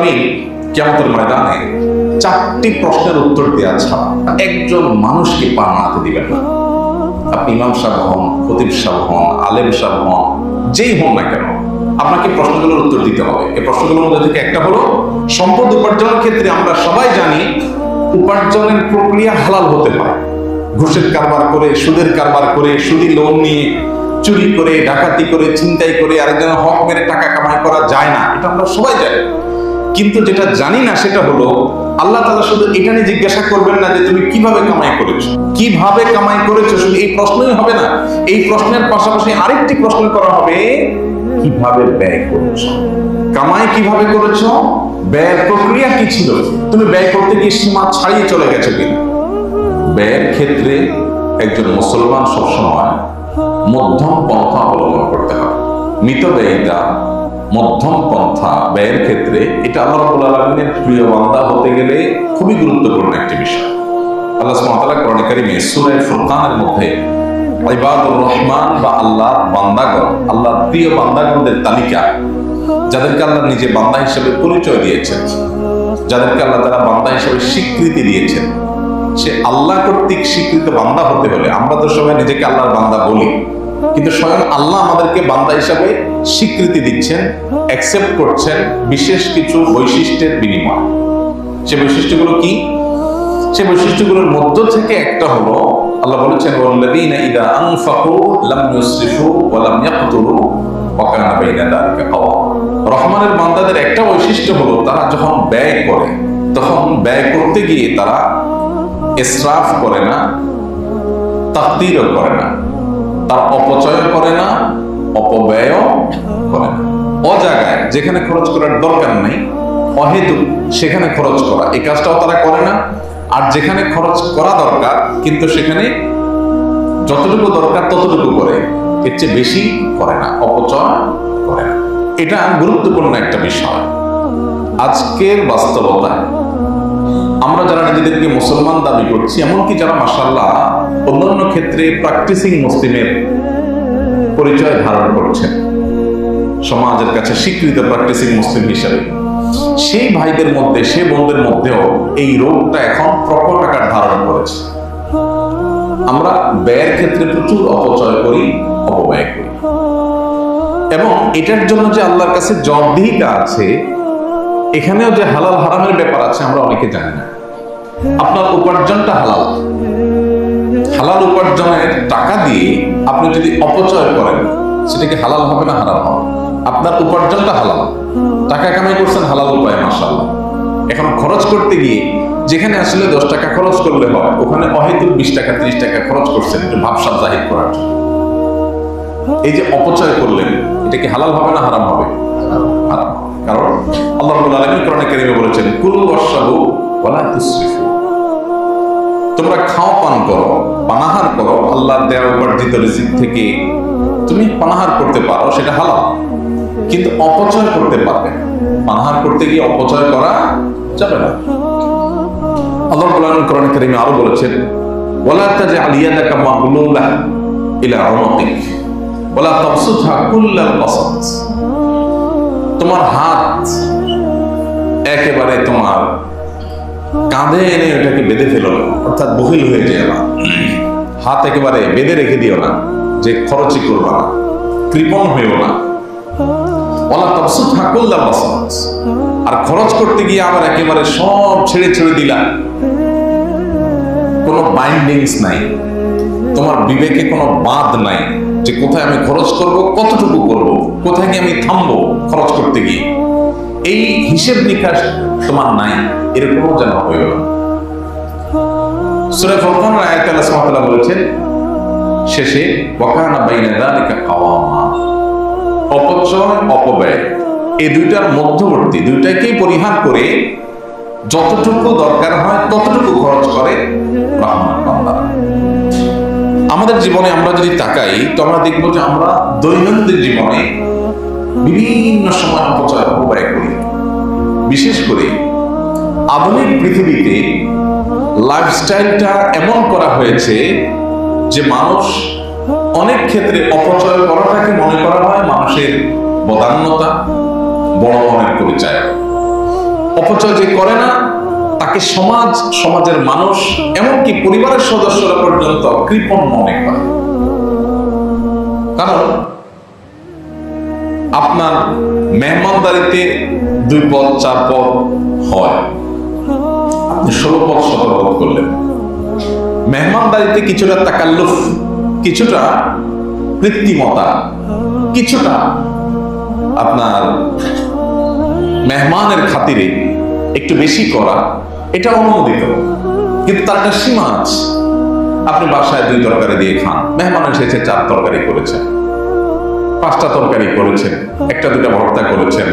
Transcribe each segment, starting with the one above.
আলামিন কিয়ামতের ময়দানে 4টি প্রশ্নের উত্তর দেওয়া ছাড়া একজন মানুষকে পা নাড়াতে দিবেন না। আপনি ইমাম সাহেব হন, খতিব সাহেব হন, আলেম সাহেব হন, যেই হন না কেন, আপনাকে প্রশ্নগুলোর উত্তর দিতে হবে। এই প্রশ্নগুলোর মধ্যে থেকে একটা হলো, সম্পদ উপার্জনের ক্ষেত্রে আমরা সবাই জানি উপার্জনের প্রক্রিয়া হালাল হতে পারে। ঘুষের কারবার করে, সুদের কারবার করে, সুদি লোন নিয়ে, চুরি করে, ডাকাতি করে, ছিনতাই করে আরেকজনের হক মেরে টাকা কামাই করা যায় না, এটা আমরা সবাই জানি। কিন্তু যেটা জানি না সেটা হলো, আল্লাহ তাআলা শুধু এটা নিয়ে জিজ্ঞাসা করবেন না যে তুমি কিভাবে কামাই করেছো, কিভাবে কামাই করেছো, শুধু এই প্রশ্নই হবে না। এই প্রশ্নের পাশাপাশি আরেকটি প্রশ্ন করা হবে, কিভাবে ব্যয় করেছো। কামাই কিভাবে করেছো, ব্যয়ের প্রক্রিয়া কি ছিল, তুমি ব্যয় করতে গিয়ে সীমা ছাড়িয়ে চলে গেছো কিনা। ব্যয়ের ক্ষেত্রে একজন মুসলমান সবসময় মধ্যম পন্থা অবলম্বন করতে হবে। মিতব্যয়িতা, মধ্যম পন্থা ব্যয়ের ক্ষেত্রে, এটা আল্লাহ রাব্বুল আলামিনের প্রিয় বান্দা হতে গেলে খুবই গুরুত্বপূর্ণ একটি বিষয়। আল্লাহ সুবহানাহু ওয়া তাআলা কোরআনে কারীমে সূরা ফুরকানের মধ্যে ইবাদুর রহমান বা আল্লাহর বান্দাগণ, আল্লাহর প্রিয় বান্দাগণদের তালিকা, যাদেরকে আল্লাহ নিজে বান্দা হিসেবে পরিচয় দিয়েছেন, যাদেরকে আল্লাহ তাআলা বান্দা হিসেবে স্বীকৃতি দিয়েছেন, সে আল্লাহ কর্তৃক স্বীকৃত বান্দা হতে হলে, আমরা তো সবাই নিজেকে আল্লাহর বান্দা বলি, কিন্তু স্বয়ং আল্লাহ আমাদেরকে বান্দা হিসাবে স্বীকৃতি দিচ্ছেন, অ্যাকসেপ্ট করছেন বিশেষ কিছু বৈশিষ্ট্যের বিনিময়। সে বৈশিষ্ট্যগুলো কি? সে বৈশিষ্ট্যগুলোর মধ্য থেকে একটা হলো, আল্লাহ বলেছেন ওয়াল্লাযীনা ইযা আনফাকু লাম ইউসরিফু ওয়া লাম ইয়াকতুরু ওয়া কানা বাইনা যালিকা কাওয়ামা। রহমানের বান্দাদের একটা বৈশিষ্ট্য হলো, তারা যখন ব্যয় করে তখন ব্যয় করতে গিয়ে তারা ইসরাফ করে না, তাকদীরও করে না, তার অপচয় করে না, অপব্যয় করে না। অজায়গায় যেখানে খরচ করার দরকার নেই, অহেতুক সেখানে খরচ করা, এই কাজটাও তারা করে না। আর যেখানে খরচ করা দরকার কিন্তু সেখানে যতটুকু দরকার ততটুকু করে, এর চেয়ে বেশি করে না, অপচয় করে না। এটা গুরুত্বপূর্ণ একটা বিষয়। আজকের বাস্তবতায় আমরা যারা নিজেদেরকে মুসলমান দাবি করছি, এমনকি যারা মাশাআল্লাহ অন্যান্য ক্ষেত্রে প্র্যাকটিসিং মুসলিমের পরিচয় ধারণ করছেন, সমাজের কাছে স্বীকৃত প্র্যাকটিসিং মুসলিম হিসেবে, সেই ভাইদের মধ্যে, সে বোনদের মধ্যেও এই রোগটা এখন প্রকট আকার ধারণ করেছে। আমরা ব্যয়ের ক্ষেত্রে প্রচুর অপচয় করি, অপব্যয় করি, এবং এটার জন্য যে আল্লাহর কাছে জবাবদিহিতা আছে, এখানেও যে হালাল হারামের ব্যাপার আছে আমরা অনেকে জানি না। আপনার উপার্জনটা হালাল, হালাল উপার্জনের টাকা দিয়ে আপনি যদি অপচয় করেন, সেটা কি হালাল হবে না হারাম হবে? আপনার উপার্জনটা হালাল, টাকা কামাই করছেন হালাল উপায়ে, মাশাআল্লাহ। এখন খরচ করতে গিয়ে যেখানে আসলে 10 টাকা খরচ করলে হয়, ওখানে অহেতুক 20 টাকা 30 টাকা খরচ করছেন একটু ভাবসাব জাহির করার জন্য। এই যে অপচয় করলেন, এটা কি হালাল হবে না হারাম হবে? হারাম। কারণ আল্লাহ রাব্বুল আলামিন কোরআনে কারীমে বলেছেন, কুলু ওয়াশরাবু ওয়া লা তুসরিফু। তোমরা খাও, পান করো, পানাহার করো, আল্লাহর দেয়া উপার্জিত রিজিক থেকে তুমি পানাহার করতে পারো, সেটা হালাল, কিন্তু অপচয় করতে পারবে না। পানাহার করতে গিয়ে অপচয় করা যাবে না। আল্লাহ রাব্বুল আলামিন কোরআনে কারীমে আরো বলেছেন, ওয়ালা তাজআল ইয়াদাকা মাগলুলা ইলা উনুকিক ওয়ালা তাবসুতহা কুল্লাল বাসাত। তোমার হাত একেবারে তোমার কাঁধে এনে ওটাকে বেঁধে ফেলো না, অর্থাৎ বহিল হয়ে যায় না। হাত একেবারে বেঁধে রেখে দিও না, যে খরচই করবা না, কৃপণ হইও না। ওয়ালা তাবসুতহা কুল্লাল বাসাত। আর খরচ করতে গিয়ে আবার একেবারে সব ছেড়ে ছেড়ে দিলা, কোনো বাইন্ডিংস নাই, তোমার বিবেকে কোনো বাঁধ নাই যে কোথায় আমি খরচ করব, কতটুকু করব, কোথায় গিয়ে আমি থামবো খরচ করতে গিয়ে, এই হিসেব নিকাশ তোমার নাই, এরকমও যেন হইল না। সূরা ফুরকানের আয়াতে আল্লাহ সুবহানাহু ওয়া তাআলা বলেছেন শেষে, ওয়া কানা বাইনা যালিকা কাওয়ামা। অপচয়, অপব্যয়, এই দুইটার মধ্যবর্তী, দুইটাকেই পরিহার করে যতটুকু দরকার হয় ততটুকু খরচ করে রহমান বান্দা। আমাদের জীবনে আমরা যদি তাকাই, তো আমরা দেখবো যে আমরা দৈনন্দিন জীবনে বিভিন্ন সময় অপচয়, অপব্যয় করি। বিশেষ করে আধুনিক পৃথিবীতে লাইফস্টাইলটা এমন করা হয়েছে যে মানুষ অনেক ক্ষেত্রে অপচয় করাটাকে মনে করা হয় মানুষের বদান্যতা, বড় মনের পরিচয়। অপচয় যে করে না তাকে সমাজ, সমাজের মানুষ, এমনকি পরিবারের সদস্যরা পর্যন্ত কৃপণ মনে করে। কারণ আপনার মেহমানদারিতে 2 পদ 4 পদ হয়, আপনি 16 পদ 17 পদ করলেন। মেহমানদারিতে কিছুটা তাকাল্লুফ, কিছুটা কৃত্রিমতা, কিছুটা আপনার মেহমানের খাতিরে একটু বেশি করা, এটা অনুমোদিত, কিন্তু তার একটা সীমা আছে। আপনি বাসায় 2 তরকারি দিয়ে খান, মেহমান এসেছে 4 তরকারি করেছেন, 5টা তরকারি করেছেন, 1টা 2টা ভর্তা করেছেন,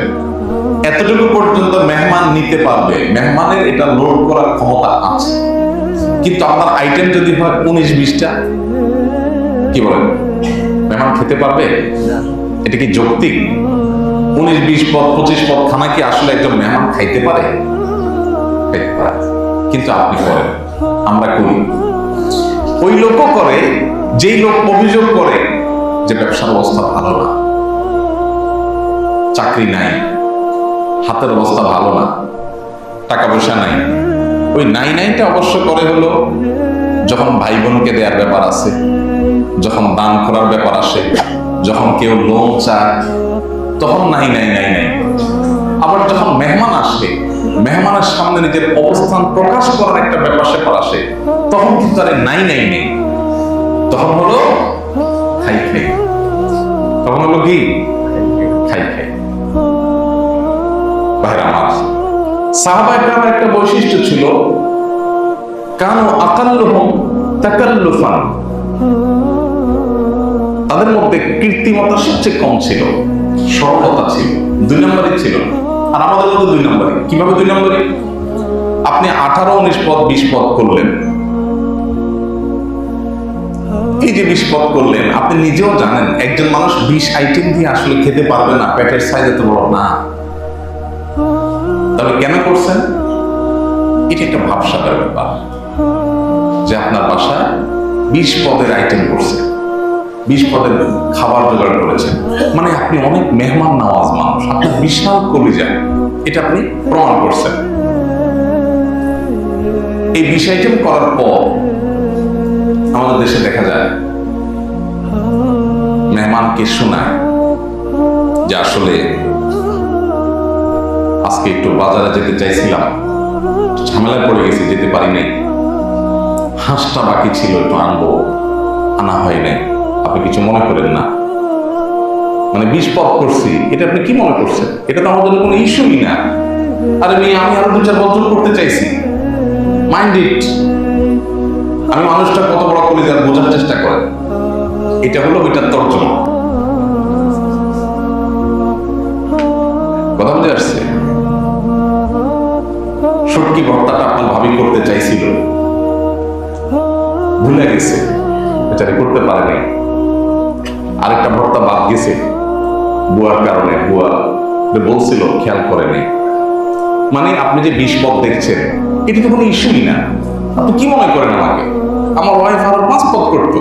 এতটুকু পর্যন্ত মেহমান নিতে পারবে, মেহমানের এটা লোড করার ক্ষমতা আছে। কিন্তু আপনার আইটেম যদি হয় 19-20টা, কি বলেন, মেহমান খেতে পারবে? এটা কি যৌক্তিক? 19-20 পদ 25 পদ খানা কি আসলে একজন মেহমান খাইতে পারে? খাইতে পারে। কিন্তু আপনি করেন, আমরা করি। ওই লোকও করে যেই লোক অভিযোগ করে যে ব্যবসার অবস্থা ভালো না, চাকরি নাই, হাতের অবস্থা ভালো না, টাকা পয়সা নাই। ওই নাইটা অবশ্য করে হলো যখন ভাই বোনকে দেওয়ার ব্যাপার আছে, যখন দান করার ব্যাপার আসে, যখন কেউ লোন চায়, তখন নাই। আবার যখন মেহমান আসে, মেহমানের সামনে নিজের অবস্থান প্রকাশ করার একটা ব্যাপার স্যাপার আসে, তখন কিন্তু আরে নাই, তখন হলো খাই। তখন হলো কি? খাই। ভাইরা আমার, সাহাবায়ে কেরামের একটা বৈশিষ্ট্য ছিল, কানু আকাল্লুহুম তাকাল্লুফান, তাদের মধ্যে কৃত্রিমতা সবচেয়ে কম ছিল, সরলতা ছিল, 2 নম্বরই ছিল। আর আমাদের মধ্যে 2 নম্বরই। কিভাবে 2 নম্বরই? আপনি 18-19 পদ 20 পদ করলেন, এই যে 20 পদ করলেন, আপনি নিজেও জানেন একজন মানুষ 20 আইটেম দিয়ে আসলে খেতে পারবে না, পেটের সাইজ এত বড় না। তাহলে কেন করছেন? এটা একটা ভাবসাবের ব্যাপার যে আপনার বাসায় 20 পদের আইটেম করছে, 20 পদের খাবার জোগাড় করেছেন, মানে আপনি অনেক মেহমান নওয়াজ মানুষ, আপনার বিশাল কলিজা, এটা আপনি প্রমাণ করছেন। এই 20 আইটেম করার পর আমাদের দেশে দেখা যায় মেহমানকে শোনায় যে আসলে আজকে একটু বাজারে যেতে চাইছিলাম, ঝামেলায় পড়ে গেছি, যেতে পারি নাই, হাঁসটা বাকি ছিল, একটু আনবো, আনা হয় নাই, আপনি কিছু মনে করেন না। মানে 20 পদ করছি, এটা আপনি কি মনে করছেন? এটা তো আমাদের কোনো ইস্যুই না। আরে আমি আরো 2-4 বছর করতে চাইছি, মাইন্ড ইট। আমি মানুষটা কত বড় কলিজা বোঝার চেষ্টা করেন। এটা হলো ওইটার তর্জমা। কথা বুঝে আসছে? শুটকি ভর্তাটা আপনার ভাবি করতে চাইছিল, ভুলে গেছে, বেচারি করতে পারেনি। আরেকটা ভর্তা বাদ গেছে বুয়ার কারণে, বুয়া বলছিল, খেয়াল করে নেই। মানে আপনি যে 20 পদ দেখছেন, এটা তো কোনো ইস্যুই না। আপনি কি মনে করেন আমাকে? আমার ওয়াইফ আরো 5 পদ করতো,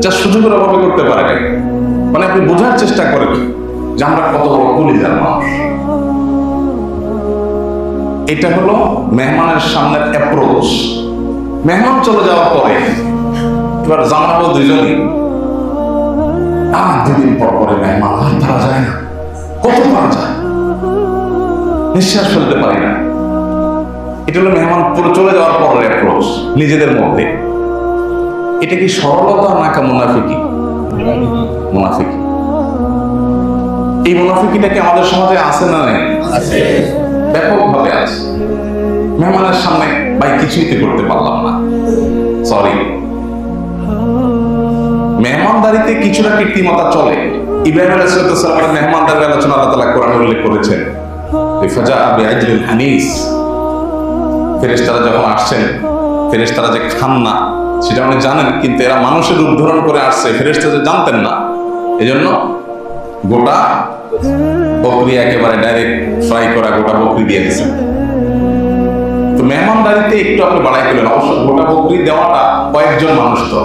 যা সুযোগের অভাবে করতে পারে নাই। মানে আপনি বোঝার চেষ্টা করেন যে আমরা কত বড় কলিজার মানুষ। এটা হলো মেহমানের সামনের অ্যাপ্রোচ। মেহমান চলে যাওয়ার পরে এবার জানাবো দুইজনই, 2 দিন পর পরে মেহমান আর পারা যায় না, কত পারা যায়, নিঃশ্বাস ফেলতে পারি না। এটা হলো মেহমান পুরো চলে যাওয়ার পরের অ্যাপ্রোচ নিজেদের মধ্যে। এটা কি সরলতা নাকি মুনাফিকি? মুনাফিকি। এই মুনাফিকিটা কি আমাদের সমাজে আছে না নাই? আছে, ব্যাপকভাবে আছে। মেহমানের সামনে ভাই কিছুই তো করতে পারলাম না, সরি। মেহমানদারিতে কিছুটা কৃত্রিমতা চলে। ইব্রাহিম আলাইহিস সালামের মেহমানদারির আলোচনা আল্লাহ তাআলা কোরআনে উল্লেখ করেছেন। ফাজা বিআজলিন হানিস, ফেরেশতারা যখন আসছেন, ফেরেশতারা যে খান না সেটা আপনি জানেন, কিন্তু এরা মানুষের রূপ ধারণ করে আসছে, ফেরেশতা যে জানতেন না, এজন্য গোটা বকরি একেবারে ডাইরেক্ট ফ্রাই করা গোটা বকরি দিয়ে দিয়েছেন। তো মেহমানদারিতে একটু আপনি বাড়াই করলেন। অবশ্য গোটা বকরি দেওয়াটা কয়েকজন মানুষ, তো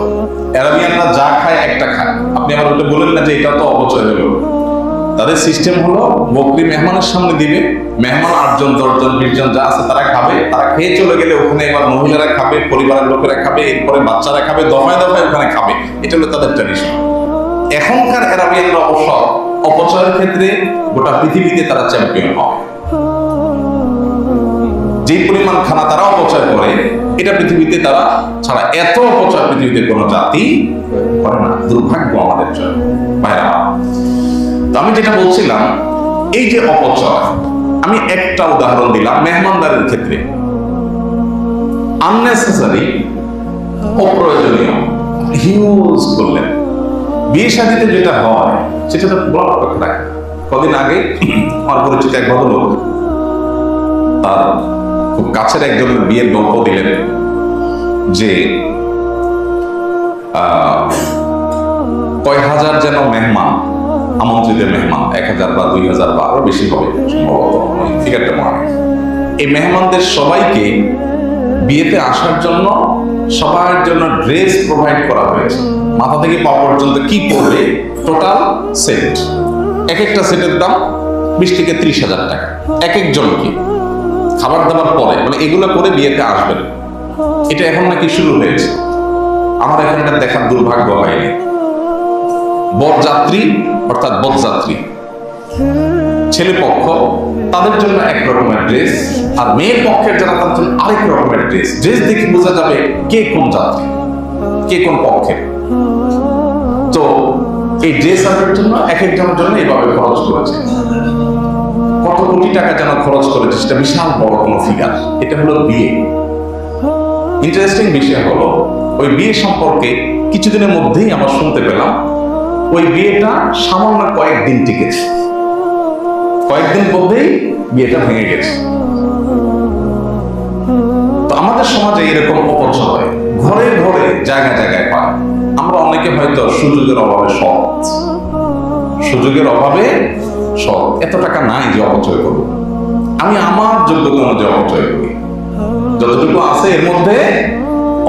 অ্যারাবিয়ানরা যা খায় একটা খায়, আপনি আবার ওটা বলেন না যে এটা তো অপচয় হলো। তাদের সিস্টেম হলো বকরি মেহমানের সামনে দিবে, মেহমান 8 জন 10 জন 20 জন যা আছে তারা খাবে, তারা খেয়ে চলে গেলে ওখানে এবার মহিলারা খাবে, পরিবারের লোকেরা খাবে, এরপরে বাচ্চারা খাবে, দফায় দফায় ওখানে খাবে। এটা হলো তাদের ট্র্যাডিশন। এখনকার আরবিয়ানরা অবশ্য অপচয়ের ক্ষেত্রে গোটা পৃথিবীতে তারা চ্যাম্পিয়ন হয়। যে পরিমাণ খানা তারা অপচয় করে এটা পৃথিবীতে তারা ছাড়া এত অপচয় পৃথিবীতে কোনো জাতি করে না। দুর্ভাগ্য আমাদের জন্য ভাইরা। তো আমি যেটা বলছিলাম, এই যে অপচয়, আমি একটা উদাহরণ দিলাম মেহমানদারের ক্ষেত্রে। আননেসেসারি, অপ্রয়োজনীয় হিউজ করলেন। বিয়ে শাদীতে যেটা হয় সেটা তো বলার কথা রাখে। কদিন আগে আমার পরিচিত এক ভদ্রলোক তার খুব কাছের একজনের বিয়ের গল্প দিলেন যে কয় হাজার যেন মেহমান, আমন্ত্রিত মেহমান 1000 বা 2000 বা আরো বেশি হবে সম্ভবত, ফিগারটা মনে হয়। এই মেহমানদের সবাইকে বিয়েতে আসার জন্য সবার জন্য ড্রেস প্রোভাইড করা হয়েছে। মাথা থেকে পা পর্যন্ত কি পরবে টোটাল সেট, এক একটা সেটের দাম 20 থেকে 30,000 টাকা এক একজনকে। খাবার দাবার পরে মানে এগুলো করে বিয়েতে আসবেন। এটা এখন নাকি শুরু হয়েছে। আমার এখন এটা দেখার দুর্ভাগ্য হয়নি। বরযাত্রী অর্থাৎ বরযাত্রী ছেলে পক্ষ তাদের জন্য এক রকমের ড্রেস, আর মেয়ের পক্ষের যারা তাদের জন্য আরেক রকমের ড্রেস। ড্রেস দেখে বোঝা যাবে কে কোন যাত্রী, কে কোন পক্ষের। তো এই ড্রেস আনার জন্য এক একজনের জন্য এইভাবে খরচ করেছে। কত কোটি টাকা যেন খরচ করেছে, সেটা বিশাল বড় কোনো ফিগার। এটা হলো বিয়ে। ইন্টারেস্টিং বিষয় হলো ওই বিয়ে সম্পর্কে কিছুদিনের মধ্যেই আমরা শুনতে পেলাম ওই বিয়েটা সামান্য কয়েকদিন টিকেছে, কয়েকদিন মধ্যেই বিয়েটা ভেঙে গেছে। তো আমাদের সমাজে এরকম অপচয় ঘরে ঘরে জায়গায় জায়গায় পায়। আমরা অনেকে হয়তো সুযোগের অভাবে সৎ, সুযোগের অভাবে সৎ, এত টাকা নাই যে অপচয় করবো। আমি আমার যোগ্যতা অনুযায়ী অপচয় করি, যতটুকু আছে এর মধ্যে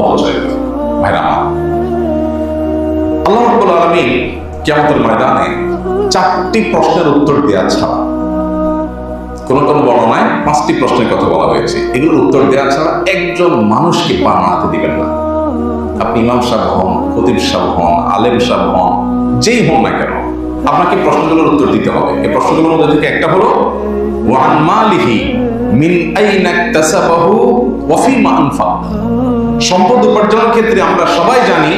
অপচয় করি। ভাইরা আমার, আল্লাহ রাব্বুল আলামিন কিয়ামতের ময়দানে 4টি প্রশ্নের উত্তর দেওয়া ছাড়া, কোন কোন বর্ণনায় 5টি প্রশ্নের কথা বলা হয়েছে, এগুলোর উত্তর দেওয়া ছাড়া একজন মানুষকে পা নাড়াতে দিবেন না। আপনি ইমাম সাহেব হন, খতিব সাহেব হন, আলেম সাহেব হন, যেই হন না কেন, আপনাকে প্রশ্নগুলোর উত্তর দিতে হবে। এই প্রশ্নগুলোর মধ্যে থেকে একটা হলো ওয়ান মালিহি মিন আইনা ইকতাসাবাহু ওয়া ফিমা আনফাক। সম্পদ উপার্জনের ক্ষেত্রে আমরা সবাই জানি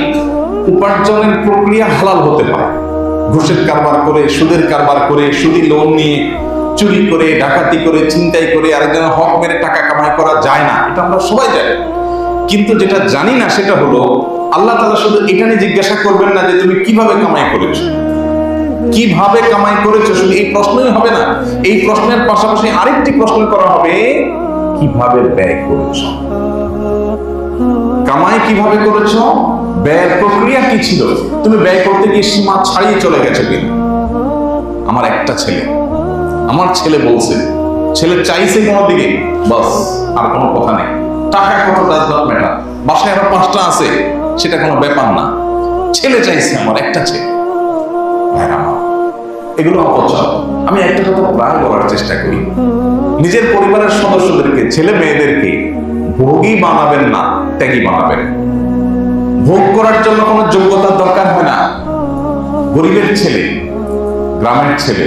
উপার্জনের প্রক্রিয়া হালাল হতে পারে। ঘুষের কারবার করে, সুদের কারবার করে, সুদি লোন নিয়ে, চুরি করে, ডাকাতি করে, ছিনতাই করে আরেকজনের হক মেরে টাকা কামাই করা যায় না, এটা আমরা সবাই জানি। কিন্তু যেটা জানি না সেটা হলো আল্লাহ তাআলা শুধু এটা নিয়ে জিজ্ঞাসা করবেন না যে তুমি কিভাবে কামাই করেছো, কিভাবে কামাই করেছো, শুধু এই প্রশ্নই হবে না। এই প্রশ্নের পাশাপাশি আরেকটি প্রশ্ন করা হবে, কিভাবে ব্যয় করেছো। কামাই কিভাবে করেছো, ব্যয়ের প্রক্রিয়া কি ছিল, তুমি ব্যয় করতে গিয়ে সীমা ছাড়িয়ে চলে গেছো কিনা। আমার একটা ছেলে, আমার ছেলে বলছে, ছেলে চাইছে কোনো দিকে, বাস আর কোনো কথা নেই। টাকা কত ডাজ নট ম্যাটার, বাসায় আরো 5টা আছে সেটা কোনো ব্যাপার না, ছেলে চাইছে আমার একটা ছেলে। এগুলো অপচয়। আমি একটা কথা প্রায় বলার চেষ্টা করি, নিজের পরিবারের সদস্যদেরকে, ছেলে মেয়েদেরকে ভোগী বানাবেন না, ত্যাগী বানাবেন। ভোগ করার জন্য কোনো যোগ্যতার দরকার হয় না। গরিবের ছেলে, গ্রামের ছেলে,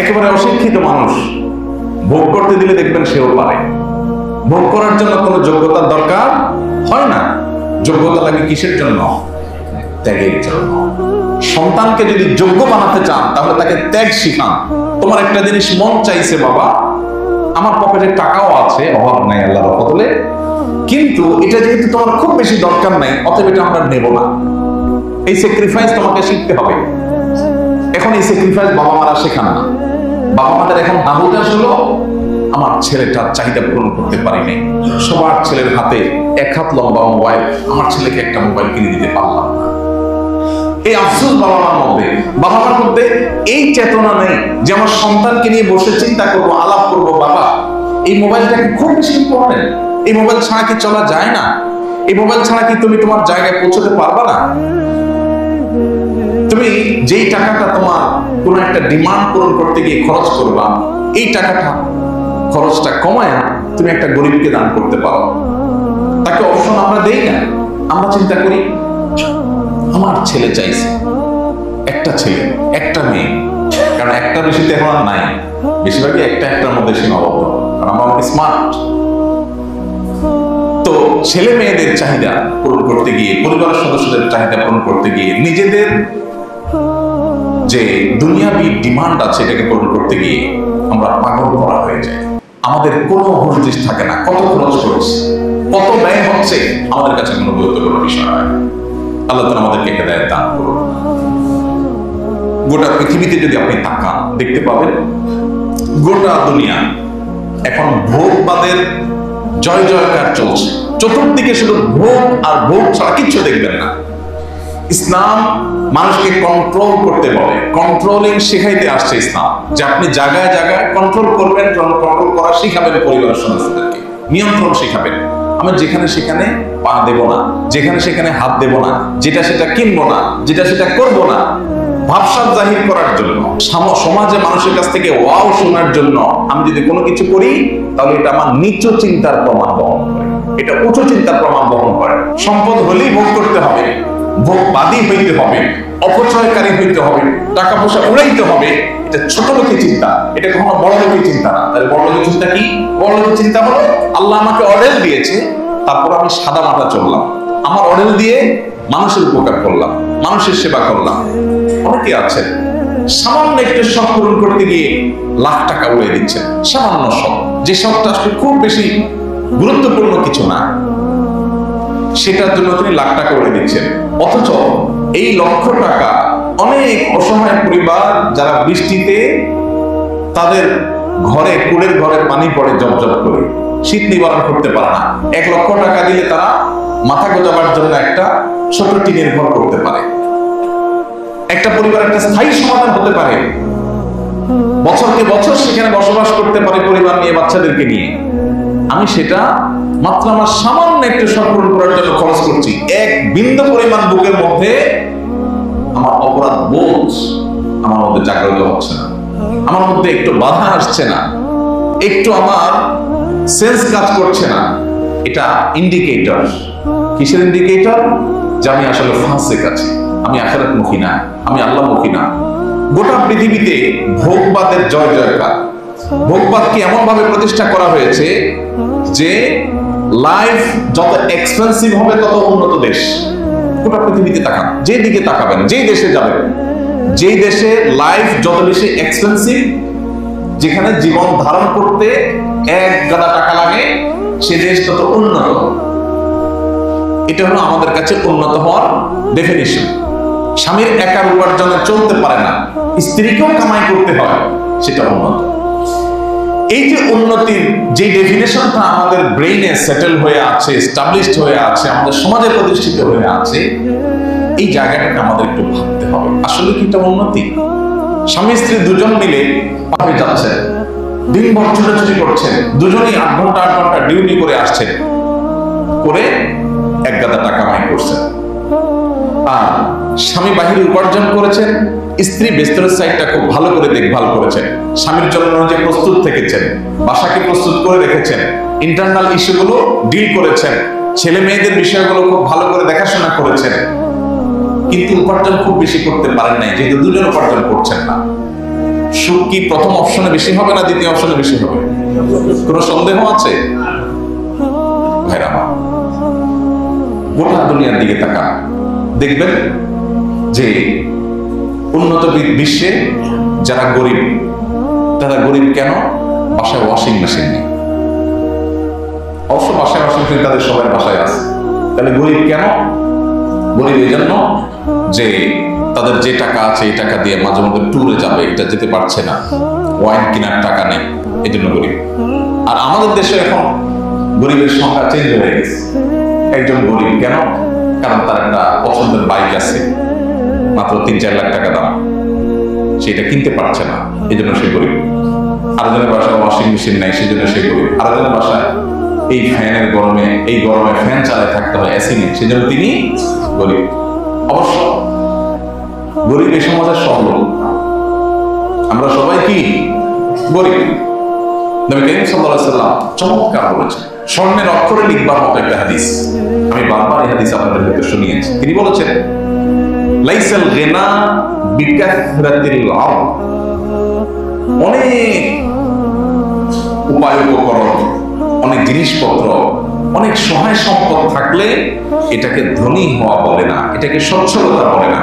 একেবারে অশিক্ষিত মানুষ ভোগ করতে দিলে দেখবেন সেও পারে। ভোগ করার জন্য কোনো যোগ্যতার দরকার হয় না। যোগ্যতা লাগে কিসের জন্য? ত্যাগের জন্য। সন্তানকে যদি যোগ্য বানাতে চান তাহলে তাকে ত্যাগ শিখান। তোমার একটা জিনিস মন চাইছে, বাবা আমার পকেটে টাকাও আছে, অভাব নাই আল্লাহর বদলে, কিন্তু এটা যেহেতু তোমার খুব বেশি দরকার নাই, অতএব এটা আমরা নেব না। এই স্যাক্রিফাইস তোমাকে শিখতে হবে। এখন এই স্যাক্রিফাইস বাবা মারা শেখান না। বাবা মাদের এখন হাবুদাস হলো আমার ছেলেটার চাহিদা পূরণ করতে পারি নাই। সবার ছেলের হাতে 1 হাত লম্বা মোবাইল, আমার ছেলেকে একটা মোবাইল কিনে দিতে পারলাম না। এই আফসোস বাবা মার মধ্যে। বাবা মার মধ্যে এই চেতনা নেই যে আমার সন্তানকে নিয়ে বসে চিন্তা করবো, আলাপ করবো, বাবা এই মোবাইলটা কি খুব বেশি ইম্পর্টেন্ট, এই মোবাইল ছাড়া কি চলা যায় না, এই মোবাইল ছাড়া কি তুমি তোমার জায়গায় পৌঁছতে পারবা না, তুমি যেই টাকাটা তোমার কোন একটা ডিমান্ড পূরণ করতে গিয়ে খরচ করবা, এই টাকাটা খরচটা কমায়া তুমি একটা গরিবকে দান করতে পারো। তাকে অপশন আমরা দেই না, আমরা চিন্তা করি আমার ছেলে চাইছে, একটা ছেলে একটা মেয়ে, কারণ একটা বেশিতে এখন আর নাই, বেশিরভাগই একটার মধ্যে সীমাবদ্ধ, কারণ আমরা অনেক স্মার্ট। তো ছেলে মেয়েদের চাহিদা পূরণ করতে গিয়ে, পরিবারের সদস্যদের চাহিদা পূরণ করতে গিয়ে, নিজেদের যে দুনিয়াবি ডিমান্ড আছে এটাকে পূরণ করতে গিয়ে আমরা পাগল করা হয়ে যায়। আমাদের কোনো হুঁশ থাকে না, কত খরচ করছে, কত ব্যয় হচ্ছে, আমাদের কাছে কোনো গুরুত্বপূর্ণ বিষয় নয়। আল্লাহ তাআলা আমাদেরকে হেদায়েত দান করুন। গোটা পৃথিবীতে যদি আপনি তাকান, দেখতে পাবেন গোটা দুনিয়া এখন ভোগবাদের জয় জয়কার চলছে। চতুর্দিকে শুধু ভোগ আর ভোগ ছাড়া কিচ্ছু দেখবেন না। ইসলাম মানুষকে কন্ট্রোল করতে বলে, কন্ট্রোলিং শেখাইতে আসছে ইসলাম, যে আপনি জায়গায় জায়গায় কন্ট্রোল করবেন, কন্ট্রোল করা শিখাবেন পরিবারের সদস্যদেরকে, নিয়ন্ত্রণ শিখাবেন। আমি যেখানে সেখানে পা দেব না, যেখানে সেখানে হাত দেব না, যেটা সেটা কিনবো না, যেটা সেটা করবো না, ভাবসাব জাহির করার জন্য, সমাজে মানুষের কাছ থেকে ওয়াও শোনার জন্য আমি যদি কোনো কিছু করি, তাহলে এটা আমার নিচু চিন্তার প্রমাণ বহন করে, এটা উঁচু চিন্তার প্রমাণ বহন করে। সম্পদ হলেই ভোগ করতে হবে, ভোগবাদী হইতে হবে, অপচয়কারী হইতে হবে, টাকা পয়সা উড়াইতে হবে, এটা ছোট লোকের চিন্তা, এটা কখনো বড় লোকের চিন্তা না। তাহলে বড় লোকের চিন্তা কি? বড় লোকের চিন্তা হলো আল্লাহ আমাকে অর্ডার দিয়েছে, তারপর আমি সাদা মাথা চললাম, আমার অর্ডার দিয়ে মানুষের উপকার করলাম, মানুষের সেবা করলাম। অনেকে আছেন সামান্য একটু শখ পূরণ করতে গিয়ে লাখ টাকা উড়িয়ে দিচ্ছেন, সামান্য শখ, যে শখটা আসলে খুব বেশি গুরুত্বপূর্ণ কিছু না, সেটার জন্য তিনি লাখ টাকা উড়িয়ে দিচ্ছেন। অথচ এই লক্ষ টাকা অনেক অসহায় পরিবার যারা বৃষ্টিতে তাদের ঘরে, কুড়ের ঘরে পানি পড়ে জবজব করে, শীত নিবারণ করতে পারে না, 1 লক্ষ টাকা দিলে তারা মাথা গোজাবার জন্য একটা ছোট টিনের ঘর করতে পারে। একটা পরিবার একটা স্থায়ী সমাধান হতে পারে, বছরকে বছর সেখানে বসবাস করতে পারে পরিবার নিয়ে, বাচ্চাদেরকে নিয়ে। আমি সেটা মাত্র আমার সামান্য একটু শখ পূরণ করার জন্য খরচ করছি। এক বিন্দু পরিমাণ বুকের মধ্যে আমার অপরাধ বোধ আমার মধ্যে জাগ্রত হচ্ছে না, আমার মধ্যে একটু বাধা আসছে না, একটু আমার সেন্স কাজ করছে না। এটা ইন্ডিকেটর। কিসের ইন্ডিকেটর? যে আমি আসলে ফাসিক আছি, আমি আখিরাতমুখী না, আমি আল্লাহমুখী না। গোটা পৃথিবীতে ভোগবাদের জয় জয়কার। ভোগবাদকে এমন ভাবে প্রতিষ্ঠা করা হয়েছে যে লাইফ যত এক্সপেন্সিভ হবে তত উন্নত দেশ। গোটা পৃথিবীতে তাকান, যে দিকে তাকাবেন, যেই দেশে যাবেন, যেই দেশে লাইফ যত বেশি এক্সপেন্সিভ, যেখানে জীবন ধারণ করতে 1 গাদা টাকা লাগে, সে দেশ তত উন্নত। এটা হলো আমাদের কাছে উন্নত হওয়ার ডেফিনিশন। স্বামীর একার উপার্জনে চলতে পারে না, স্ত্রীকেও কামাই করতে হয়, সেটা উন্নত। এই যে উন্নতির যে ডেফিনেশনটা আমাদের ব্রেইনে সেটেল হয়ে আছে, এস্টাবলিশড হয়ে আছে, আমাদের সমাজে প্রতিষ্ঠিত হয়ে আছে, এই জায়গাটাকে আমাদের একটু ভাবতে হবে, আসলে কি এটা উন্নতি? স্বামী স্ত্রী দুজন মিলে পাবে যাচ্ছেন, দিনভর ছুটাছুটি করছেন, দুজনেই 8 ঘন্টা ডিউটি করে আসছেন, করে 1 গাদা টাকা কামাই করছেন। আর স্বামী বাহিরে উপার্জন করেছেন, স্ত্রী বিস্তরের সাইডটা খুব ভালো করে দেখভাল করেছেন, স্বামীর জন্য যে প্রস্তুত থেকেছেন, বাসাকে প্রস্তুত করে রেখেছেন, ইন্টারনাল ইস্যুগুলো ডিল করেছেন, ছেলে মেয়েদের বিষয়গুলো খুব ভালো করে দেখাশোনা করেছেন। কিন্তু উপার্জন খুব বেশি করতে পারেন নাই, যেহেতু দুজন উপার্জন করছেন না। সুখ কি প্রথম অপশনে বেশি হবে না দ্বিতীয় অপশনে বেশি হবে? কোনো সন্দেহ আছে? ভাইরা আমার, গোটা দুনিয়ার দিকে তাকান, দেখবেন যে উন্নত বিশ্বে যারা গরিব, তারা গরিব কেন? বাসায় ওয়াশিং মেশিন নেই। অবশ্য বাসায় ওয়াশিং মেশিন তাদের সবাই বাসায় আছে। তাহলে গরিব কেন? গরিব এই জন্য যে তাদের যে টাকা আছে এই টাকা দিয়ে মাঝে মধ্যে ট্যুরে যাবে, এটা যেতে পারছে না, ওয়াইন কেনার টাকা নেই, এই জন্য গরিব। আর আমাদের দেশে এখন গরিবের সংখ্যা চেঞ্জ হয়ে গেছে। একজন গরিব কেন? কারণ তার একটা পছন্দের বাইক আছে, মাত্র 3-4 লাখ টাকা দাম, সেটা কিনতে পারছে না, এই জন্য সে গরিব। আরেকজনের বাসায় ওয়াশিং মেশিন নাই, সেই জন্য সে গরিব। আরেকজনের বাসায় এই ফ্যানের গরমে, এই গরমে ফ্যান চালায় থাকতে হয়, এসি নেই, সেই জন্য তিনি গরিব। অবশ্য গরিব এই সমাজের সব লোক, আমরা সবাই কি গরিব। নবী করিম সাল্লাল্লাহু আলাইহি ওয়াসাল্লাম চমৎকার বলেছেন, স্বর্ণের অক্ষরে লিখবার মতো একটা হাদিস। আমি বারবার এই হাদিস আপনাদেরকে শুনিয়েছি। তিনি বলেছেন, লাইসাল গিনা বিকাসরাতিল আরদ, অনেক উপায় উপকরণ, অনেক জিনিসপত্র, অনেক সহায় সম্পদ থাকলে এটাকে ধনী হওয়া বলে না, এটাকে সচ্ছলতা বলে না।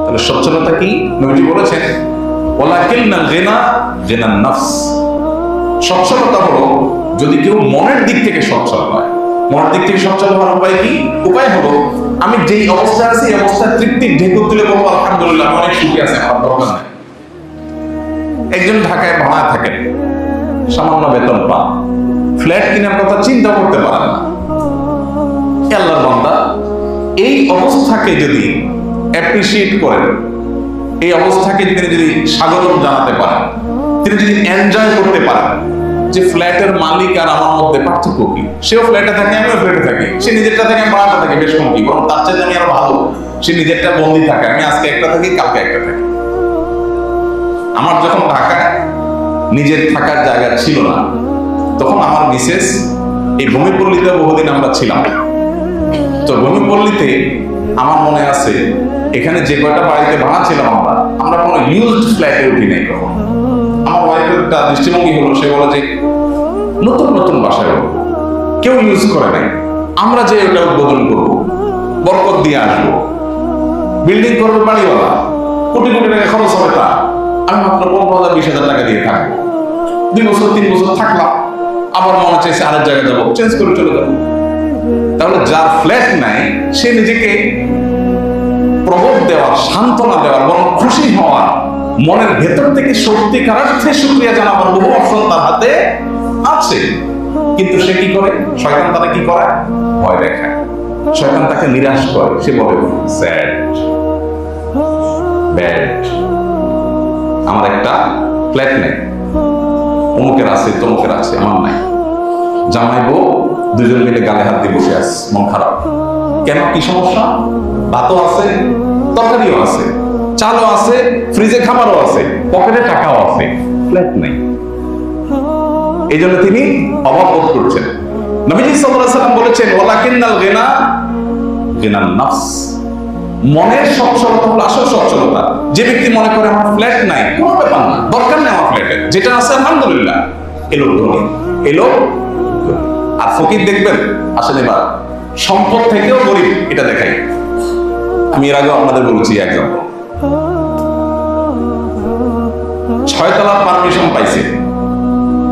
তাহলে সচ্ছলতা কি? নবীজি বলেছেন, ওয়ালাকিন্নাল গিনা গিনান নাফস, সচ্ছলতা হলো যদি কেউ মনের দিক থেকে সচ্ছল হয়। মনের দিক থেকে সচ্ছল হওয়ার উপায় কি? উপায় হলো আমি যেই অবস্থায় আছি এই অবস্থায় তৃপ্তির ঢেকুর তুলে বলবো আলহামদুলিল্লাহ আমি অনেক সুখী আছি, আমার দরকার নাই। একজন ঢাকায় ভাড়া থাকেন, সামান্য বেতন পান, ফ্ল্যাট কেনার কথা চিন্তা করতে পারেন না। আল্লাহর বান্দা এই অবস্থাকে যদি অ্যাপ্রিসিয়েট করেন, এই অবস্থাকে তিনি যদি স্বাগতম জানাতে পারেন, তিনি যদি এনজয় করতে পারেন যে ফ্ল্যাটের মালিক আর আমার মধ্যে পার্থক্য কি, সেও ফ্ল্যাটে থাকে আমিও ফ্ল্যাটে থাকি, সে নিজেরটা থাকে আমি ভাড়াটা থাকি, বেশ কম কি, বরং তার চাইতে আমি আরো ভালো। সে নিজেরটা বন্দি থাকে, আমি আজকে একটা থাকি কালকে একটা থাকি। আমার যখন ঢাকায় নিজের থাকার জায়গা ছিল না, তখন আমার মিসেস এই ভূমিপল্লীতে বহুদিন আমরা ছিলাম। তো ভূমিপল্লীতে আমার মনে আছে এখানে যে কয়টা বাড়িতে ভাড়া ছিলাম আমরা কোনো ইউজড ফ্ল্যাটে উঠি নাই কখন। আমার ওয়াইফের একটা দৃষ্টিভঙ্গি হলো, সে বলে যে নতুন নতুন বাসায় উঠবো, কেউ ইউজ করে নাই, আমরা যে ওটা উদ্বোধন করবো, বরকত দিয়ে আসবো, বিল্ডিং করবে বাড়িওয়ালা, কোটি কোটি টাকা খরচ হবে, তা আমি মাত্র 15,000-20,000 টাকা দিয়ে থাকবো। 2 বছর 3 বছর থাকলাম, আবার মনে চাইছে আরেক জায়গায় যাবো, চেঞ্জ করে চলে যাবো। তাহলে যার ফ্ল্যাট নাই সে নিজেকে প্রবোধ দেওয়ার, সান্ত্বনা দেওয়ার, বরং খুশি হওয়ার, মনের ভেতর থেকে সত্যিকার অর্থে শুকরিয়া জানাবার বহু অপশন তার হাতে আছে। কিন্তু সে কি করে? শয়তান তাকে কি করে? ভয় দেখায়, শয়তান তাকে নিরাশ করে। সে বলে স্যাড, ব্যাড, আমার একটা ফ্ল্যাট নেই, অমুকের আছে তমুকের আছে, আমার নাই। জামাই বউ দুজন মিলে গালে হাত দিয়ে বসে আছে, মন খারাপ। কেন? কি সমস্যা? ভাতও আছে, তরকারিও আছে, চালও আছে, ফ্রিজে খাবারও আছে, পকেটে টাকাও আছে, ফ্ল্যাট নাই। এই জন্য তিনি অভাব বোধ করছেন। নবীজি সাল্লাল্লাহু আলাইহি ওয়াসাল্লাম বলেছেন, ওয়ালাকিন্নাল গিনা গিনান নাফস, মনের সচ্ছলতা হলো আসল সচ্ছলতা। যে ব্যক্তি মনে করে আমার ফ্ল্যাট নাই, কোনো ব্যাপার না, দরকার নেই আমার ফ্ল্যাটের, যেটা আছে আলহামদুলিল্লাহ, এলো ধনী, এলো। আর ফকির দেখবেন আসেন এবার সম্পদ থেকেও গরিব, এটা দেখাই। আমি এর আগে আপনাদের বলেছি এক্সাম্পল, 6 তলার পারমিশন পাইছে,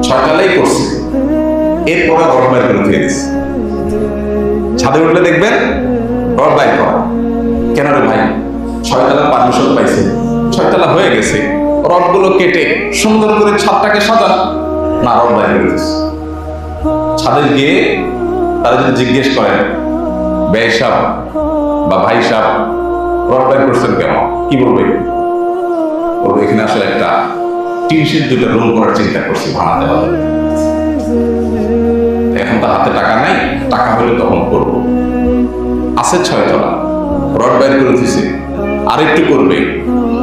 6 তলাই করছে, এরপরে রড বাইর করে দিয়ে দিচ্ছে। ছাদে উঠলে দেখবেন রড বাইর করা। কেন রে ভাই? 6 তলার পারমিশন পাইছে, 6 তলা হয়ে গেছে, রডগুলো কেটে সুন্দর করে ছাদটাকে সাজান না, রড বাইর করে দিচ্ছে। ছাদে গিয়ে তারা যদি জিজ্ঞেস করেন, ভাই সাহেব বা ভাই সাহেব রড বাইর করছেন কেন, কি বলবে? বলবে এখানে আসলে একটা টিন শেড 2টা রুম করার চিন্তা করছি, ভাড়া দেওয়া যাবে। এখন তার হাতে টাকা নাই, টাকা হলে তখন করবো। আছে 6 তলা, রড বাইর করে দিছে, আরেকটু করবে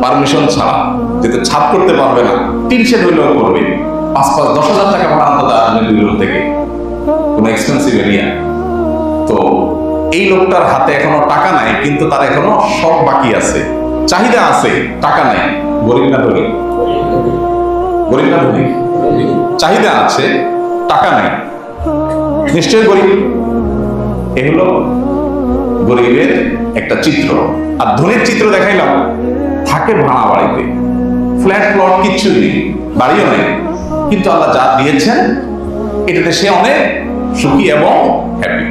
পারমিশন ছাড়া, যেতে ছাদ করতে পারবে না, টিন শেড হইলেও করবে। 5-10,000 টাকা ভাড়া আনতে আসবে 2 রুম থেকে, কোন এক্সপেন্সিভ এরিয়া। তো এই লোকটার হাতে এখনো টাকা নাই, কিন্তু তার এখনো সব বাকি আছে, চাহিদা আছে, টাকা নাই। গরিব না ধনী? গরিব না ধনী? চাহিদা আছে, টাকা নাই, নিশ্চয়ই গরিব। এ হলো গরিবের একটা চিত্র। আর ধনীর চিত্র দেখাইলাম, থাকে ভাড়া বাড়িতে, ফ্ল্যাট প্লট কিচ্ছু নেই, বাড়িও নেই, কিন্তু আল্লাহ যা দিয়েছেন এটাতে সে অনেক সুখী এবং হ্যাপি।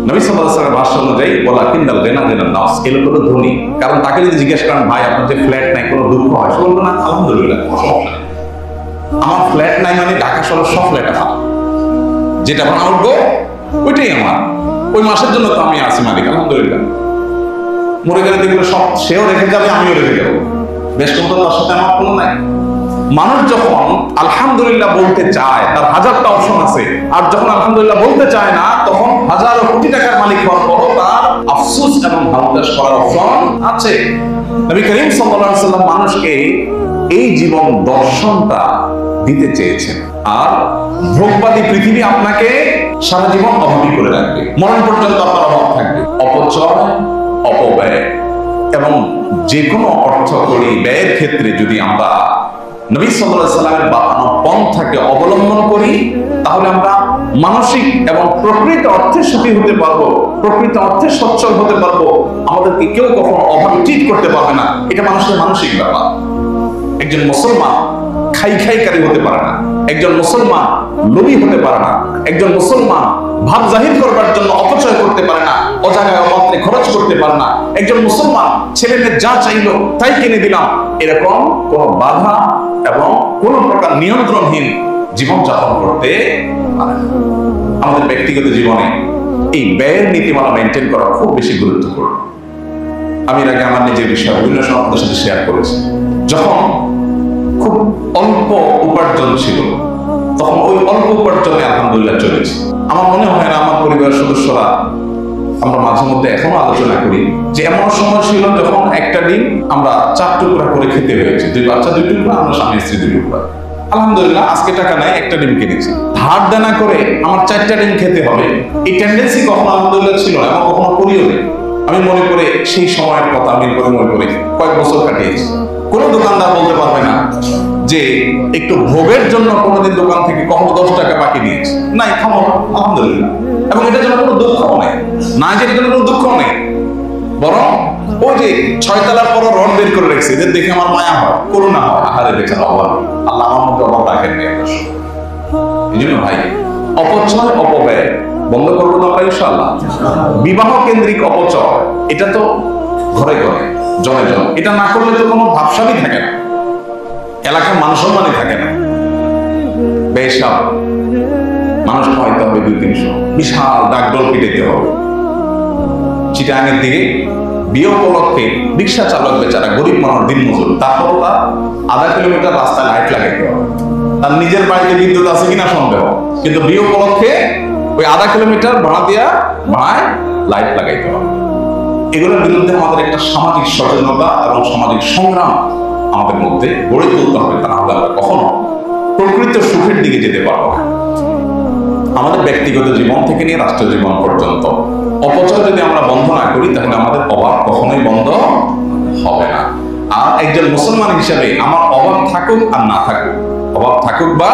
নবী সাল্লাল্লাহু আলাইহি ওয়াসাল্লামের ভাষ্য অনুযায়ী ওয়ালাকিন্নাল গিনা গিনান নাফস, এই লোক হলো ধনী। কারণ তাকে যদি জিজ্ঞেস করেন, ভাই আপনার যে ফ্ল্যাট নাই, কোনো দুঃখ হয়? সে বলবে না, আলহামদুলিল্লাহ, কোনো সমস্যা নেই, আমার ফ্ল্যাট নাই মানে ঢাকা শহরের সব ফ্ল্যাট আমার, যেটা ভাড়া উঠবো ওইটাই আমার, ওই মাসের জন্য তো আমি আছি মালিক, আলহামদুলিল্লাহ। মরে গেলে দেখলে সব সেও রেখে যাবে, আমিও রেখে যাবো, বেশ কথা তার সাথে আমার কোনো নাই। মানুষ যখন আলহামদুলিল্লাহ বলতে চায়, তার 1000টা অপশন আছে, আর যখন আলহামদুলিল্লাহ বলতে চায় না, তখন হাজার কোটি টাকার মালিক হওয়ার পরও তার আফসোস এবং হালতাস করার অপশন আছে। নবী করিম সাল্লাল্লাহু আলাইহি ওয়াসাল্লাম মানুষকে এই জীবন দর্শনটা দিতে চেয়েছেন। আর ভোগবাদী পৃথিবী আপনাকে সারা জীবন অভাবী করে রাখবে, মরণ পর্যন্ত আপনার অভাব থাকবে। অপচয়, অপব্যয় এবং যে কোনো অর্থ করি ব্যয়ের ক্ষেত্রে যদি আমরা নবী সাল্লাল্লাহু আলাইহি ওয়াসাল্লামের বাতানো পন্থাকে অবলম্বন করি, তাহলে আমরা মানসিক এবং প্রকৃত অর্থে সুখী হতে পারবো, প্রকৃত অর্থে সচ্ছল হতে পারবো। আমাদেরকে কেউ কখনো অভাবে ট্রিট করতে পারবে না। এটা মানুষের মানসিক ব্যাপার। একজন মুসলমান খাইকারি হতে পারে না, একজন মুসলমান লোভী হতে পারে না, একজন মুসলমান ভাব জাহির করবার জন্য অপচয় করতে পারে না, অজাগায় অমাত্রে খরচ করতে পারে না, একজন মুসলমান ছেলেমেয়ে যা চাইলো তাই কিনে দিলাম, এরকম কোন বাধা এবং কোন প্রকার নিয়ন্ত্রণহীন জীবন যাপন করতে পারে না। আমাদের ব্যক্তিগত জীবনে এই ব্যয়ের নীতিমালা মেনটেন করা খুব বেশি গুরুত্বপূর্ণ। আমি এর আগে আমার নিজের বিষয় বিভিন্ন আপনাদের সাথে শেয়ার করেছি। যখন খুব অল্প উপার্জন ছিল, তখন ওই অল্প উপার্জনে আলহামদুলিল্লাহ চলেছে। আমার মনে হয় না আমার পরিবারের সদস্যরা, আমরা মাঝে মধ্যে এখনো আলোচনা করি যে এমন সময় ছিল যখন একটা ডিম আমরা 4 টুকরা করে খেতে হয়েছে, 2 বাচ্চা 2 টুকরা, আমরা স্বামী স্ত্রী 2 টুকরা। আলহামদুলিল্লাহ আজকে টাকা নাই, একটা ডিম কিনেছি। ধার দেনা করে আমার 4টা ডিম খেতে হবে, এই টেন্ডেন্সি কখনো আলহামদুলিল্লাহ ছিল না, এবং কখনো করিও নেই। আমি মনে করে সেই সময়ের কথা আমি মনে করে কয়েক বছর কাটিয়েছি। কোনো দোকানদার বলতে পারবে না যে একটু ভোগের জন্য কোনোদিন দোকান থেকে কখনো 10 টাকা বাকি নিয়েছে, নাই, খাবো আলহামদুলিল্লাহ। এবং এটার জন্য কোনো দুঃখও নেই, না যেটার জন্য কোনো দুঃখও নেই, বরং ওই যে 6 তলার পর রড বের করে রেখেছে, এদের দেখে আমার মায়া হয়, করুণা হয়, আহারে দেখে অভাব, আল্লাহ আমার মধ্যে অভাব রাখেননি। এই জন্য ভাই, অপচয় অপব্যয় বন্ধ করবো না আমরা ইনশাআল্লাহ। বিবাহ কেন্দ্রিক অপচয়, এটা তো ঘরে ঘরে জনে জনে, এটা না করলে তো কোনো ভাবসাবই থাকে না, এলাকার মান সম্মানই থাকে না। বেশাব মানুষ খাওয়াইতে হবে 200-300, বিশাল ডাকডোল পিটাইতে হবে। চিটাঙের দিকে বিয়ে উপলক্ষে রিক্সা চালক বেচারা গরিব মানুষ, দিনমজুর, তারপর তার আধা কিলোমিটার রাস্তায় লাইট লাগাইতে হবে। তার নিজের বাড়িতে বিদ্যুৎ আছে কিনা সন্দেহ, কিন্তু বিয়ে উপলক্ষে ওই আধা কিলোমিটার ভাড়ায় লাইট লাগাইতে হবে। এগুলোর বিরুদ্ধে আমাদের একটা সামাজিক সচেতনতা এবং সামাজিক সংগ্রাম আমাদের মধ্যে গড়ে তুলতে হবে, তা নাহলে আমরা কখনো প্রকৃত সুখের দিকে যেতে পারবো না। আমাদের ব্যক্তিগত জীবন থেকে নিয়ে রাষ্ট্রীয় জীবন পর্যন্ত অপচয় যদি আমরা বন্ধ না করি, তাহলে আমাদের অভাব কখনোই বন্ধ হবে না। আর একজন মুসলমান হিসাবে আমার অভাব থাকুক আর না থাকুক, অভাব থাকুক বা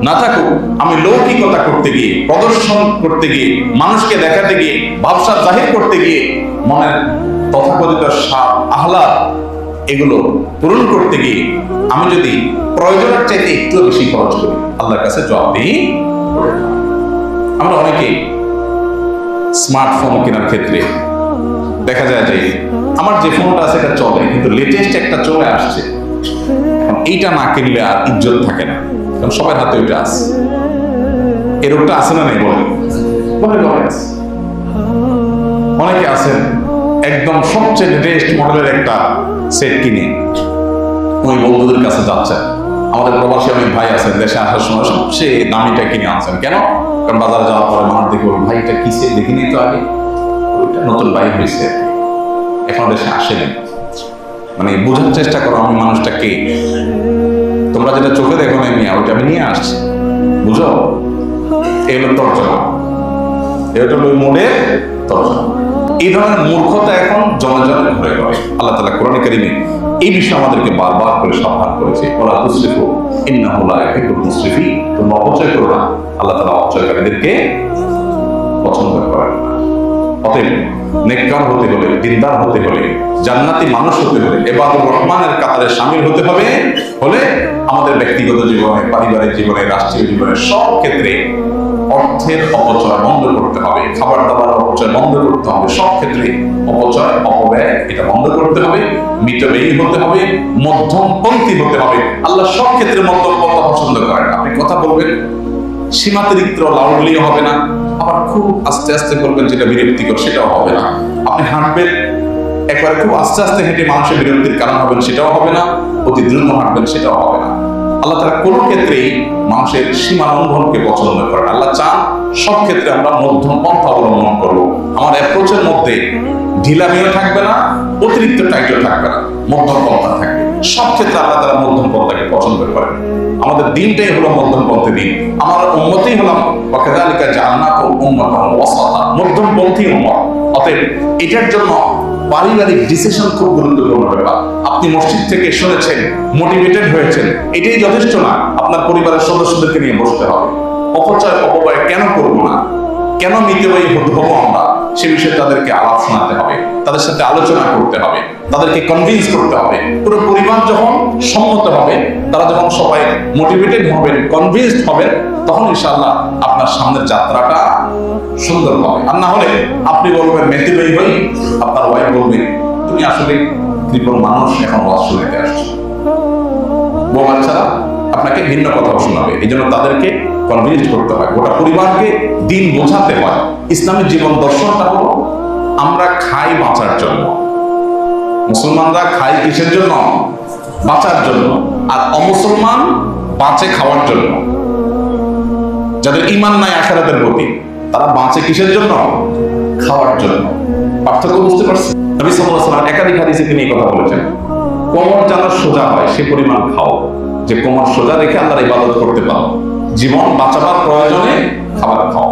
না থাকুক, আমি লৌকিকতা করতে গিয়ে, প্রদর্শন করতে গিয়ে, মানুষকে দেখাতে গিয়ে, ব্যবসা জাহির করতে গিয়ে, মনের তথাকথিত স্বাদ আহ্লাদ এগুলো পূরণ করতে গিয়ে আমি যদি প্রয়োজনের চাইতে একটু বেশি খরচ করি, আল্লাহর কাছে জবাবদিহি করে। আমরা অনেকেই স্মার্টফোন কেনার ক্ষেত্রে দেখা যায় যে আমার যে ফোনটা আছে এটা চলে, কিন্তু লেটেস্ট একটা চলে আসছে, এইটা না কিনলে আর ইজ্জত থাকে না, কারণ সবার হাতে ওইটা আছে। এরকমটা আছে না নাই বলে আছে। অনেকে আছেন একদম সবচেয়ে লেটেস্ট মডেলের একটা সেট কিনে ওই বন্ধুদের কাছে যাচ্ছেন। আমাদের প্রবাসী অনেক ভাই আছেন, দেশে আসার সময় সবচেয়ে দামিটা কিনে আনছেন। কেন? কারণ বাজারে যাওয়ার পরে মানুষ দেখে বলবে, ভাই এটা কি সেট দেখিনি তো আগে, ওইটা নতুন বাইক হয়েছে, এখন দেশে আসেনি। মানে বোঝার চেষ্টা করো আমি মানুষটা কে, তোমরা যেটা চোখে দেখো না মিয়া, ওইটা আমি নিয়ে আসছি, বুঝো? এই হলো তর্জমা, এটা হলো ওই মোড়ের তর্জমা। এই ধরনের মূর্খতা এখন জনে জনে ঘুরে ঘরে। আল্লাহ তাআলা কোরআনে কারীমে এই বিষয়ে আমাদেরকে বারবার করে সাবধান করেছে, ওয়ালা তুসরিফু ইন্নাহু লা ইউহিব্বুল মুসরিফিন, তোমরা অপচয় করো না, আল্লাহ তাআলা অপচয়কারীদেরকে পছন্দ করেন না। অতএব নেককার হতে হলে, দিনদার হতে হলে, জান্নাতি মানুষ হতে হলে, ইবাদুর রহমানের কাতারে শামিল হতে হবে হলে আমাদের ব্যক্তিগত জীবনে, পারিবারিক জীবনে, রাষ্ট্রীয় জীবনে সব ক্ষেত্রে অর্থের অপচয় বন্ধ করতে হবে, খাবার দাবার অপচয় বন্ধ করতে হবে, সব ক্ষেত্রে অপচয় অপব্যয় এটা বন্ধ করতে হবে, মিতব্যয়ী হতে হবে, মধ্যমপন্থী হতে হবে। আল্লাহ সব ক্ষেত্রে মধ্যম পন্থা পছন্দ করেন। আপনি কথা বলবেন সীমাতিরিক্ত লাউডলিও হবে না, আবার খুব আস্তে আস্তে করবেন যেটা বিরক্তিকর সেটাও হবে না। আপনি হাঁটবেন একবারে খুব আস্তে আস্তে হেঁটে মানুষের বিরক্তির কারণ হবেন সেটাও হবে না, অতি দ্রুত হাঁটবেন সেটাও হবে না। আল্লাহ তাআলা কোনো ক্ষেত্রেই মানুষের সীমা লঙ্ঘনকে পছন্দ করেন। আল্লাহ চান সব ক্ষেত্রে আমরা মধ্যম পন্থা অবলম্বন করবো। আমার অ্যাপ্রোচের মধ্যে ঢিলামিও থাকবে না, অতিরিক্ত টাইটও থাকবে না, মধ্যম পন্থা থাকবে। সব ক্ষেত্রে আল্লাহ তাআলা মধ্যম পন্থাকে পছন্দ করেন। আমাদের দিনটাই হলো মধ্যম পন্থী দিন, আমার উম্মতই হলাম ওয়াকাযালিকা জাআলনাকুম উম্মাতান ওয়াসাতা, মধ্যমপন্থী উম্মত। অতএব এটার জন্য পারিবারিক ডিসিশন খুব গুরুত্বপূর্ণ ব্যাপার। আপনি মসজিদ থেকে শুনেছেন, মোটিভেটেড হয়েছেন, এটাই যথেষ্ট না। আপনার পরিবারের সদস্যদেরকে নিয়ে বসতে হবে। অপচয় অপব্যয় কেন করবো না, কেন মিতব্যয়ী হবো আমরা, সে বিষয়ে তাদেরকে আলাপ শোনাতে হবে, তাদের সাথে আলোচনা করতে হবে, তাদেরকে কনভিন্স করতে হবে। পুরো পরিবার যখন সম্মত হবে, তারা যখন সবাই মোটিভেটেড হবেন, কনভিন্সড হবেন, তখন ইনশাআল্লাহ আপনার সামনের যাত্রাটা সুন্দর হবে। আর না হলে আপনি বলবেন মেতিব্যয়ী হই, আপনার ওয়াইফ বলবে তুমি আসলে কৃপণ মানুষ, এখন ওয়াজ শুনতে আসছো। বউ বাচ্চারা আপনাকে ভিন্ন কথা শোনাবে। এই জন্য তাদেরকে কনভিন্স করতে হয়, গোটা পরিবারকে দিন বোঝাতে হয়। ইসলামের জীবন দর্শনটা হলো আমরা খাই বাঁচার জন্য। মুসলমানরা খায় কিসের জন্য? বাঁচার জন্য। আর অমুসলমান বাঁচে খাওয়ার জন্য। যাদের ঈমান নাই আখিরাতের প্রতি, তারা বাঁচে কিসের জন্য? খাওয়ার জন্য। পার্থক্য বুঝতে পারছেন? নবী সাল্লাল্লাহু আলাইহি ওয়াসাল্লাম একাধিক হাদিসে তিনি এই কথা বলেছেন, কোমর যেন সোজা হয় সে পরিমাণ খাও, যে কোমর সোজা রেখে আল্লাহর ইবাদত করতে পারো। জীবন বাঁচাবার প্রয়োজনে খাবার খাও।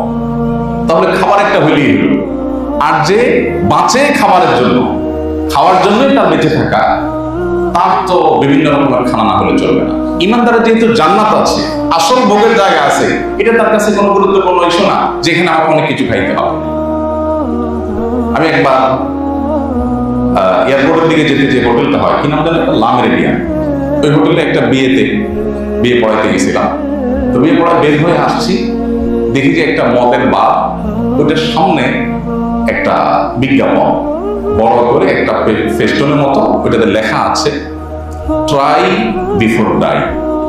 তাহলে খাবার একটা হইলেই হলো। আর যে বাঁচে খাবারের জন্য, খাওয়ার জন্যই তার বেঁচে থাকা, তার তো বিভিন্ন রকমের খানা না হলে চলবে না। ইমানদারের যেহেতু জান্নাত আছে, আসল ভোগের জায়গা আছে, এটা তার কাছে কোনো গুরুত্বপূর্ণ ইস্যু না যেখানে আমাকে অনেক কিছু খাইতে হবে। আমি একবার এয়ারপোর্টের দিকে যেতে, যে হোটেলটা হয় কি নাম জানেন, একটা লামেরিয়া, ওই হোটেলে একটা বিয়ে পড়াইতে গেছিলাম। তো বিয়ে পড়া বের হয়ে আসছি, দেখি যে একটা মদের বার, ওইটার সামনে একটা বিজ্ঞাপন বড় করে একটা ফেস্টনের মতো, ওইটাতে লেখা আছে ট্রাই বিফোর ডাই।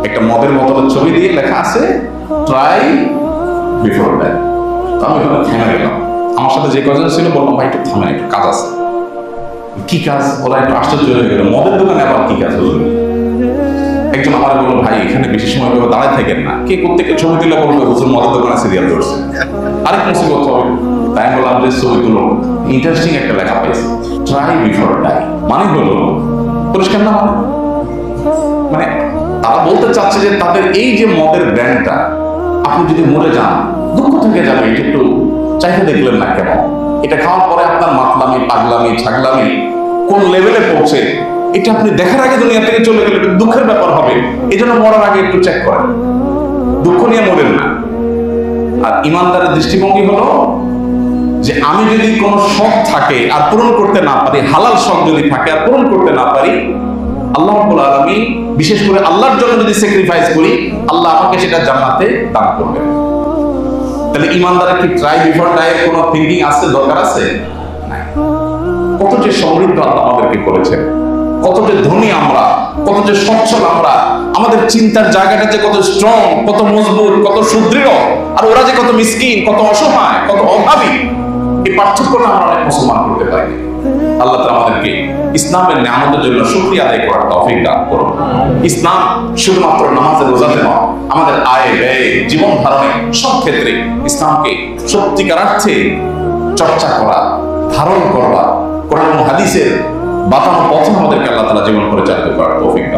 একটা মদের বোতলের ছবি দিয়ে লেখা আছে ট্রাই বিফোর ডাই। তো আমি ওখানে থেমে গেলাম। আমার সাথে যে কজন ছিল বললাম ভাই একটু থামেন, একটু কাজ আছে। কি কাজ? ওরা একটু আশ্চর্য হয়ে গেল, মদের দোকানে আবার কি কাজ হলো? একজন আমার বললো ভাই এখানে বেশি সময় ভাবে দাঁড়ায় থাকেন না, কে কোথেকে ছবি তুলে বলবে হুজুর মদের দোকানে সিরিয়াল ধরছে। আরেক মুসিবত হবে। তাই বললাম যে ছবিগুলো ইন্টারেস্টিং একটা লেখা পাইছি, ট্রাই বিফোর ডাই। মানে হলো পরিষ্কার না, মানে তারা বলতে চাচ্ছে যে তাদের এই যে মদের ব্র্যান্ডটা, আপনি যদি মরে যান দুঃখ থেকে যাবে, এটা একটু চাইতে দেখলেন না কেন? এটা খাওয়ার পরে আপনার মাতলামি, পাগলামি, ছাগলামি কোন লেভেলে পৌঁছে, এটা আপনি দেখার আগে দুনিয়া থেকে চলে গেলে দুঃখের ব্যাপার হবে। এই জন্য মরার আগে একটু চেক করেন, দুঃখ নিয়ে মরেন না। আর ইমানদারের দৃষ্টিভঙ্গি হলো যে আমি যদি কোনো শখ থাকে আর পূরণ করতে না পারি, হালাল শখ যদি থাকে আর পূরণ করতে না পারি, আল্লাহ রাব্বুল আলামিন বিশেষ করে আল্লাহর জন্য যদি স্যাক্রিফাইস করি, আল্লাহ আমাকে সেটা জান্নাতে দান করবেন। তাহলে ইমানদারের কি ট্রাই বিফোর ডাই এর কোনো থিংকিং আছে, দরকার আছে? কত যে সমৃদ্ধ আল্লাহ আমাদেরকে করেছেন, কত যে ধনী আমরা, কত যে সচ্ছল আমরা, আমাদের চিন্তার জায়গাটা যে কত স্ট্রং, কত মজবুত, কত সুদৃঢ়, আর ওরা যে কত মিসকিন, কত অসহায়, কত অভাবী, এই পার্থক্যটা আমরা অনেক মুসলমান করতে পারি। আল্লাহ তাআলা আমাদেরকে ইসলামের নিয়ামতের জন্য শুকরিয়া আদায় করার তৌফিক দান করুন। ইসলাম শুধুমাত্র নামাজে রোজাতে নয়, আমাদের আয় ব্যয়, জীবন ধারণে সব ক্ষেত্রে ইসলামকে সত্যিকার অর্থে চর্চা করা, ধারণ করা, কোরআন ও হাদিসের বাতানো পথে আমাদেরকে আল্লাহ তাআলা জীবন পরিচালিত করার তৌফিক দান